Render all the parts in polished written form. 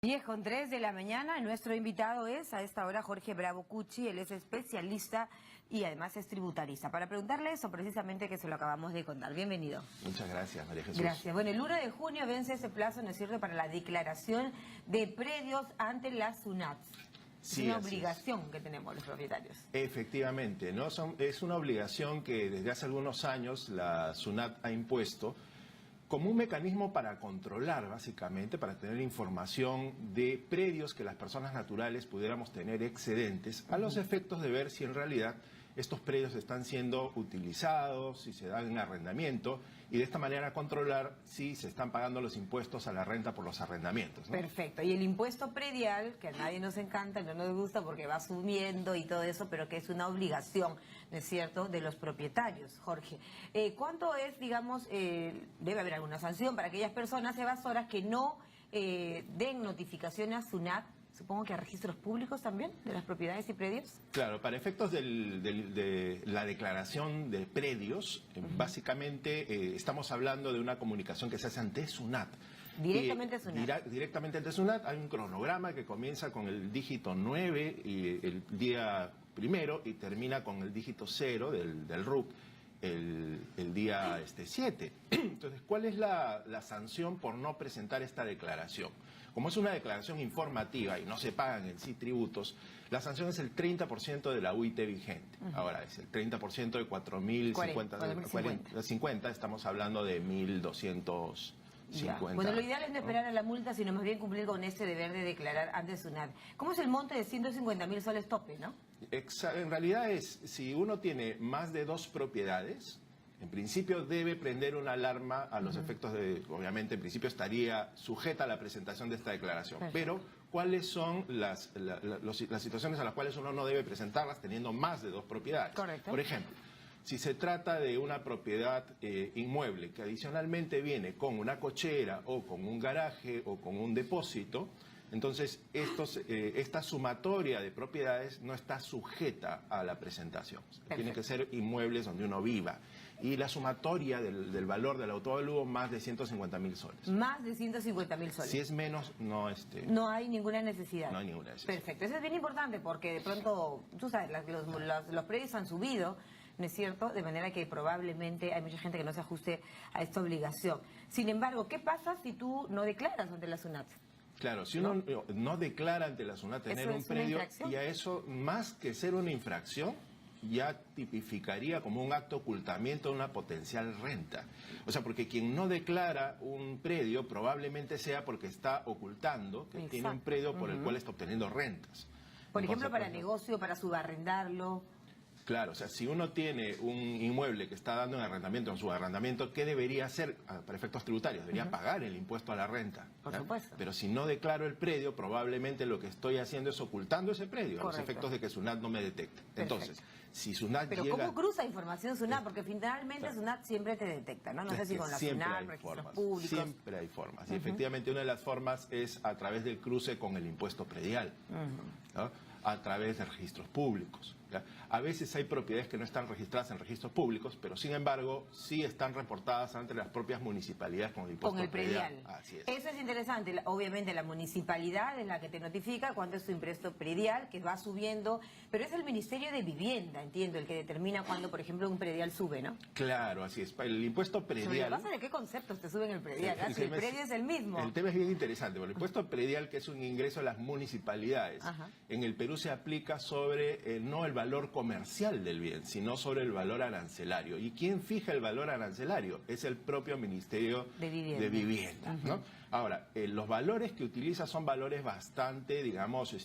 10:03 de la mañana, nuestro invitado es a esta hora Jorge Bravo Cuchi, él es especialista y además es tributarista. Para preguntarle eso precisamente que se lo acabamos de contar. Bienvenido. Muchas gracias, María Jesús. Gracias. Bueno, el 1 de junio vence ese plazo, ¿no es cierto?, para la declaración de predios ante la SUNAT. Sí, es una obligación que tenemos los propietarios. Efectivamente, ¿no? Es una obligación que desde hace algunos años la SUNAT ha impuesto como un mecanismo para controlar, básicamente, para tener información de predios que las personas naturales pudiéramos tener excedentes, a los efectos de ver si en realidad estos predios están siendo utilizados, si se dan en arrendamiento, y de esta manera controlar si se están pagando los impuestos a la renta por los arrendamientos, ¿no? Perfecto. Y el impuesto predial, que a nadie nos encanta, no nos gusta porque va subiendo y todo eso, pero que es una obligación, ¿no es cierto?, de los propietarios, Jorge. ¿Cuánto es, digamos, debe haber alguna sanción para aquellas personas evasoras que no den notificación a SUNAT? Supongo que a registros públicos también, de las propiedades y predios. Claro, para efectos de la declaración de predios, básicamente estamos hablando de una comunicación que se hace ante SUNAT. Directamente a SUNAT. Directamente ante SUNAT. Hay un cronograma que comienza con el dígito 9 y el día primero y termina con el dígito 0 del RUC el día 7. Entonces, ¿cuál es la sanción por no presentar esta declaración? Como es una declaración informativa y no se pagan en sí tributos, la sanción es el 30% de la UIT vigente. Ahora, es el 30% de 4.050, estamos hablando de 1.250. Bueno, lo ideal es no esperar a la multa, sino más bien cumplir con ese deber de declarar ante SUNAT. ¿Cómo es el monte de 150.000 soles tope, no? En realidad es, si uno tiene más de 2 propiedades, en principio debe prender una alarma a los efectos de, obviamente en principio estaría sujeta a la presentación de esta declaración. Pero, ¿cuáles son las situaciones a las cuales uno no debe presentarlas teniendo más de 2 propiedades? Correcto. Por ejemplo, si se trata de una propiedad inmueble que adicionalmente viene con una cochera o con un garaje o con un depósito, entonces esta sumatoria de propiedades no está sujeta a la presentación. Tiene que ser inmuebles donde uno viva. Y la sumatoria del valor del autoavalúo más de 150.000 soles. Más de 150.000 soles. Si es menos, no no hay ninguna necesidad. No hay ninguna necesidad. Perfecto. Eso es bien importante porque de pronto, tú sabes, los predios han subido, ¿no es cierto? De manera que probablemente hay mucha gente que no se ajuste a esta obligación. Sin embargo, ¿qué pasa si tú no declaras ante la SUNAT? Claro, si uno no declara ante la SUNAT tener un predio, y a eso, más que ser una infracción, ya tipificaría como un acto de ocultamiento de una potencial renta. O sea, porque quien no declara un predio probablemente sea porque está ocultando que tiene un predio por el cual está obteniendo rentas. Por ejemplo, para negocio, para subarrendarlo. Claro, o sea, si uno tiene un inmueble que está dando en arrendamiento, en subarrendamiento, ¿qué debería hacer para efectos tributarios? Debería pagar el impuesto a la renta. Por supuesto. Pero si no declaro el predio, probablemente lo que estoy haciendo es ocultando ese predio, a los efectos de que SUNAT no me detecte. Entonces, si SUNAT llega... Pero ¿cómo cruza información SUNAT? Porque finalmente SUNAT siempre te detecta, ¿no? No sé si con la SUNAT, registros públicos. Siempre hay formas. Y efectivamente una de las formas es a través del cruce con el impuesto predial, ¿no? A través de registros públicos. ¿Ya? A veces hay propiedades que no están registradas en registros públicos, pero sin embargo sí están reportadas ante las propias municipalidades con el impuesto predial. Así es. Eso es interesante. Obviamente la municipalidad es la que te notifica cuánto es tu impuesto predial, que va subiendo, pero es el Ministerio de Vivienda, entiendo, el que determina cuándo, por ejemplo, un predial sube, ¿no? Claro, así es. El impuesto predial... Sobre la base de qué conceptos te suben el predial, si el predio es el mismo. El tema es bien interesante, porque el impuesto predial, que es un ingreso a las municipalidades, en el Perú se aplica sobre no el valor comercial del bien, sino sobre el valor arancelario. ¿Y quién fija el valor arancelario? Es el propio Ministerio de Vivienda. ¿No? Ahora, los valores que utiliza son valores bastante, digamos,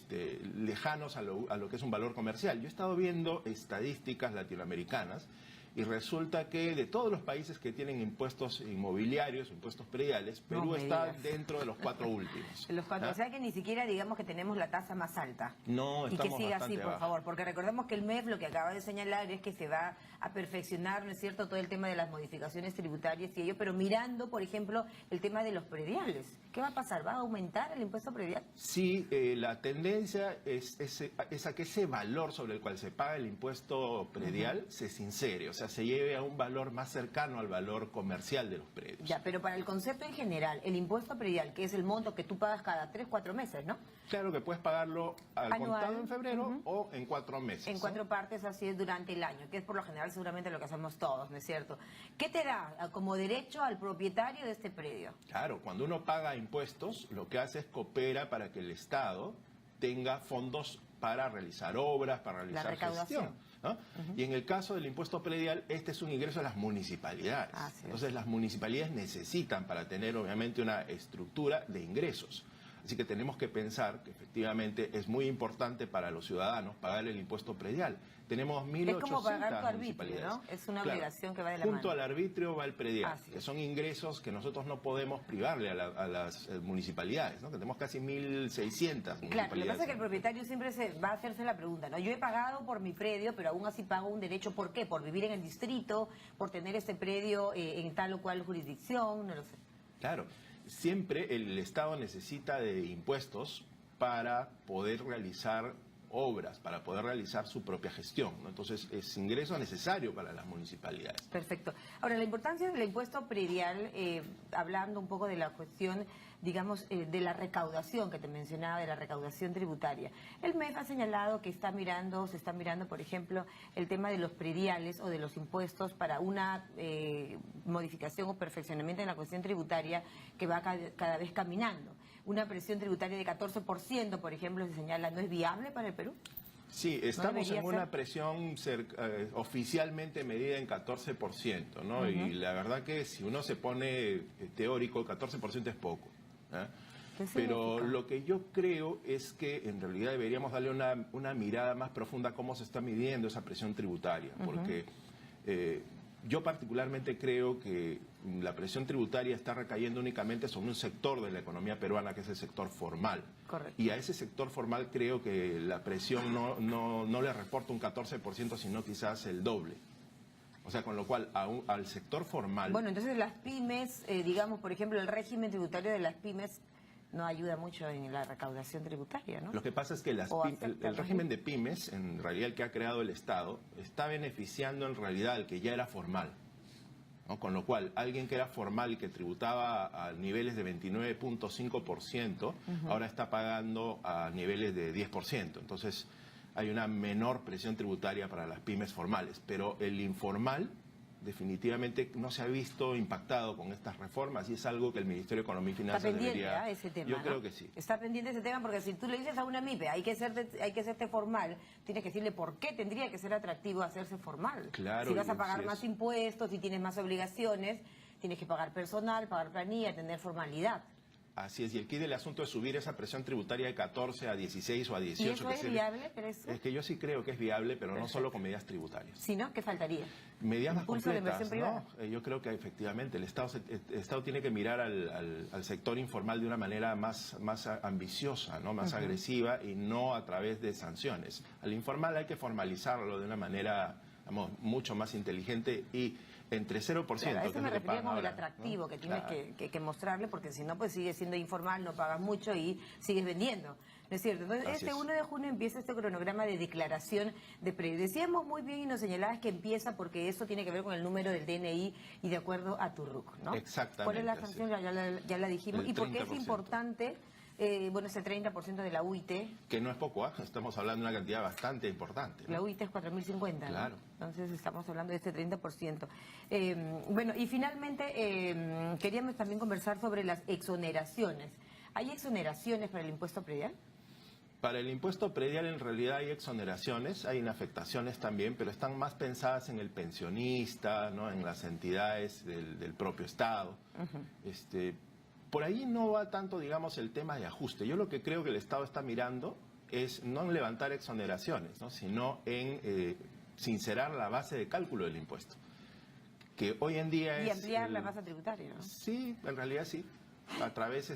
lejanos a lo que es un valor comercial. Yo he estado viendo estadísticas latinoamericanas y resulta que de todos los países que tienen impuestos inmobiliarios, impuestos prediales, Perú está dentro de los 4 últimos. Los 4, o sea que ni siquiera digamos que tenemos la tasa más alta. No, estamos y que siga así, por baja. favor, porque recordemos que el MEF lo que acaba de señalar es que se va a perfeccionar, ¿no es cierto?, todo el tema de las modificaciones tributarias y ello, pero mirando, por ejemplo, el tema de los prediales. ¿Qué va a pasar? ¿Va a aumentar el impuesto predial? Sí, la tendencia es a que ese valor sobre el cual se paga el impuesto predial se sincere, o sea, sea, se lleve a un valor más cercano al valor comercial de los predios. Ya, pero para el concepto en general, el impuesto predial, que es el monto que tú pagas cada 3, 4 meses, ¿no? Claro que puedes pagarlo al Anual. contado en febrero o en 4 meses. En 4 partes, así es durante el año, que es por lo general seguramente lo que hacemos todos, ¿no es cierto? ¿Qué te da como derecho al propietario de este predio? Claro, cuando uno paga impuestos, lo que hace es coopera para que el Estado tenga fondos para realizar obras, para realizar recaudación. gestión, ¿no? Y en el caso del impuesto predial, este es un ingreso a las municipalidades. Entonces las municipalidades necesitan para tener obviamente una estructura de ingresos. Así que tenemos que pensar que efectivamente es muy importante para los ciudadanos pagar el impuesto predial. Tenemos 1.800 es como pagar tu arbitrio, municipalidades. ¿no? Es una Claro. obligación que va de la mano. Junto al arbitrio va el predial, Así que es. son ingresos que nosotros no podemos privarle a las municipalidades, ¿no? Que tenemos casi 1.600 municipalidades. Claro, lo que pasa es que el propietario siempre va a hacerse la pregunta, ¿no? Yo he pagado por mi predio, pero aún así pago un derecho. ¿Por qué? Por vivir en el distrito, por tener este predio en tal o cual jurisdicción, no lo sé. Claro, siempre el Estado necesita de impuestos para poder realizar obras, para poder realizar su propia gestión, ¿no? Entonces es ingreso necesario para las municipalidades. Perfecto. Ahora, la importancia del impuesto predial, hablando un poco de la cuestión, digamos, de la recaudación que te mencionaba, de la recaudación tributaria. El MEF ha señalado que se está mirando, por ejemplo, el tema de los prediales o de los impuestos para una modificación o perfeccionamiento en la cuestión tributaria que va cada vez caminando. Una presión tributaria de 14%, por ejemplo, se señala, ¿no es viable para el Perú? Sí, estamos debería en una ser. presión oficialmente medida en 14%, ¿no? Y la verdad que si uno se pone teórico, 14% es poco, ¿eh? ¿Qué Pero significa? lo que yo creo es que en realidad deberíamos darle una mirada más profunda a cómo se está midiendo esa presión tributaria, porque yo particularmente creo que la presión tributaria está recayendo únicamente sobre un sector de la economía peruana, que es el sector formal. Correcto. Y a ese sector formal creo que la presión no le reporta un 14%, sino quizás el doble. O sea, con lo cual al sector formal... Bueno, entonces las pymes, digamos, por ejemplo, el régimen tributario de las pymes no ayuda mucho en la recaudación tributaria, ¿no? Lo que pasa es que el régimen de pymes, en realidad el que ha creado el Estado, está beneficiando en realidad al que ya era formal, ¿no? Con lo cual, alguien que era formal y que tributaba a niveles de 29.5%, ahora está pagando a niveles de 10%. Entonces, hay una menor presión tributaria para las pymes formales, pero el informal definitivamente no se ha visto impactado con estas reformas y es algo que el Ministerio de Economía y Finanzas Está pendiente debería... ese tema, Yo ¿no? creo que sí. Está pendiente ese tema porque si tú le dices a una MIPE hay que hacerte formal, tienes que decirle por qué tendría que ser atractivo hacerse formal. Claro, Si vas a y pagar así más es. impuestos, si tienes más obligaciones, tienes que pagar personal, pagar planilla, tener formalidad. Así es, y el quid del asunto es subir esa presión tributaria de 14 a 16 o a 18. ¿Y eso que es se- viable, crees tú? Es que yo sí creo que es viable, pero no Perfecto. solo con medidas tributarias. Si no, ¿qué faltaría? Medidas más Impulso a la completas, inversión ¿no? privada. Yo creo que efectivamente el Estado tiene que mirar al sector informal de una manera más ambiciosa, ¿no? Más agresiva y no a través de sanciones. Al informal hay que formalizarlo de una manera, digamos, mucho más inteligente y entre 0%. Claro, a que eso es me lo que refería pagan con el ahora, atractivo ¿no? que tienes Claro. que mostrarle, porque si no, pues sigues siendo informal, no pagas mucho y sigues vendiendo. ¿No es cierto? Entonces, Así este es. 1 de junio empieza este cronograma de declaración de predio. Decíamos muy bien y nos señalabas que empieza porque eso tiene que ver con el número del DNI y de acuerdo a tu RUC, ¿no? Exactamente, ¿Cuál es la así sanción? es. Ya la dijimos. El ¿Y por qué es 30%. importante, bueno, ese 30% de la UIT? Que no es poco, ¿ah? Estamos hablando de una cantidad bastante importante, ¿no? La UIT es 4.050, ¿no? Claro. Entonces estamos hablando de este 30%. Bueno, y finalmente queríamos también conversar sobre las exoneraciones. ¿Hay exoneraciones para el impuesto predial? Para el impuesto predial en realidad hay exoneraciones, hay inafectaciones también, pero están más pensadas en el pensionista, ¿no? En las entidades del propio Estado. Por ahí no va tanto, digamos, el tema de ajuste. Yo lo que creo que el Estado está mirando es no en levantar exoneraciones, ¿no? Sino en sincerar la base de cálculo del impuesto. Que hoy en día Y es... ampliar la masa tributaria, ¿no? Sí, en realidad sí. A través,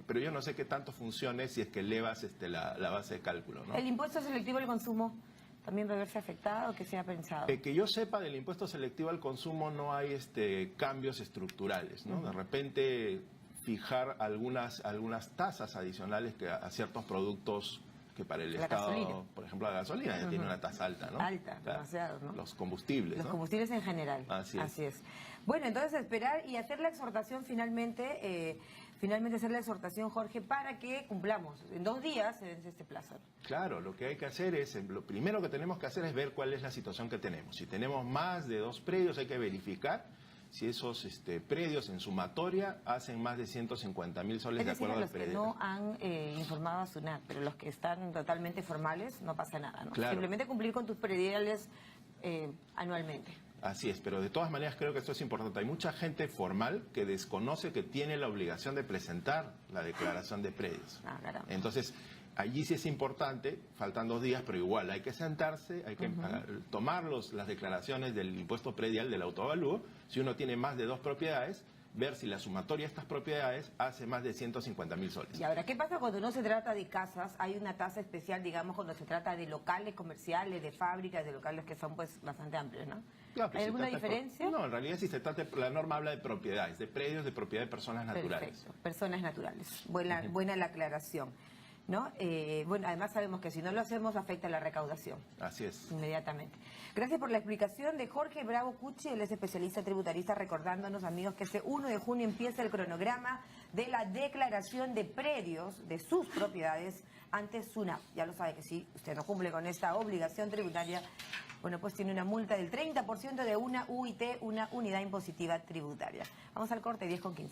pero yo no sé qué tanto funcione si es que elevas la base de cálculo, ¿no? ¿El impuesto selectivo al consumo también va a verse afectado? ¿Qué se ha pensado? Que yo sepa, del impuesto selectivo al consumo no hay cambios estructurales, ¿no? De repente fijar algunas tasas adicionales a ciertos productos que para el La Estado, gasolina. por ejemplo, la gasolina ya tiene una tasa alta, ¿no? Alta, demasiado, ¿no? Los combustibles, Los ¿no? combustibles en general. Así es. Bueno, entonces esperar y hacer la exhortación finalmente hacer la exhortación, Jorge, para que cumplamos. En 2 días se vence este plazo. Claro, lo que hay que hacer es, lo primero que tenemos que hacer es ver cuál es la situación que tenemos. Si tenemos más de 2 predios, hay que verificar si esos predios en sumatoria hacen más de 150.000 soles Es de decir, acuerdo a al los que predial. no han informado a SUNAT, pero los que están totalmente formales, no pasa nada, ¿no? Claro. Simplemente cumplir con tus prediales anualmente. Así es, pero de todas maneras creo que esto es importante. Hay mucha gente formal que desconoce que tiene la obligación de presentar la declaración de predios. Ah, caramba. Entonces, allí sí es importante, faltan 2 días, pero igual hay que sentarse, hay que tomar las declaraciones del impuesto predial, del autoavalúo. Si uno tiene más de 2 propiedades, ver si la sumatoria de estas propiedades hace más de 150.000 soles. Y ahora, ¿qué pasa cuando no se trata de casas? Hay una tasa especial, digamos, cuando se trata de locales comerciales, de fábricas, de locales que son pues bastante amplios, ¿no? Claro, ¿Hay alguna diferencia? No, en realidad si se trata, la norma habla de propiedades, de predios de propiedad de personas naturales. Perfecto, personas naturales. Buena la aclaración, ¿no? Bueno, además sabemos que si no lo hacemos afecta la recaudación. Así es. Inmediatamente. Gracias por la explicación de Jorge Bravo Cuchi, él es especialista tributarista, recordándonos, amigos, que este 1 de junio empieza el cronograma de la declaración de predios de sus propiedades ante SUNAT. Ya lo sabe que si usted no cumple con esta obligación tributaria, bueno, pues tiene una multa del 30% de una UIT, una unidad impositiva tributaria. Vamos al corte, 10:15.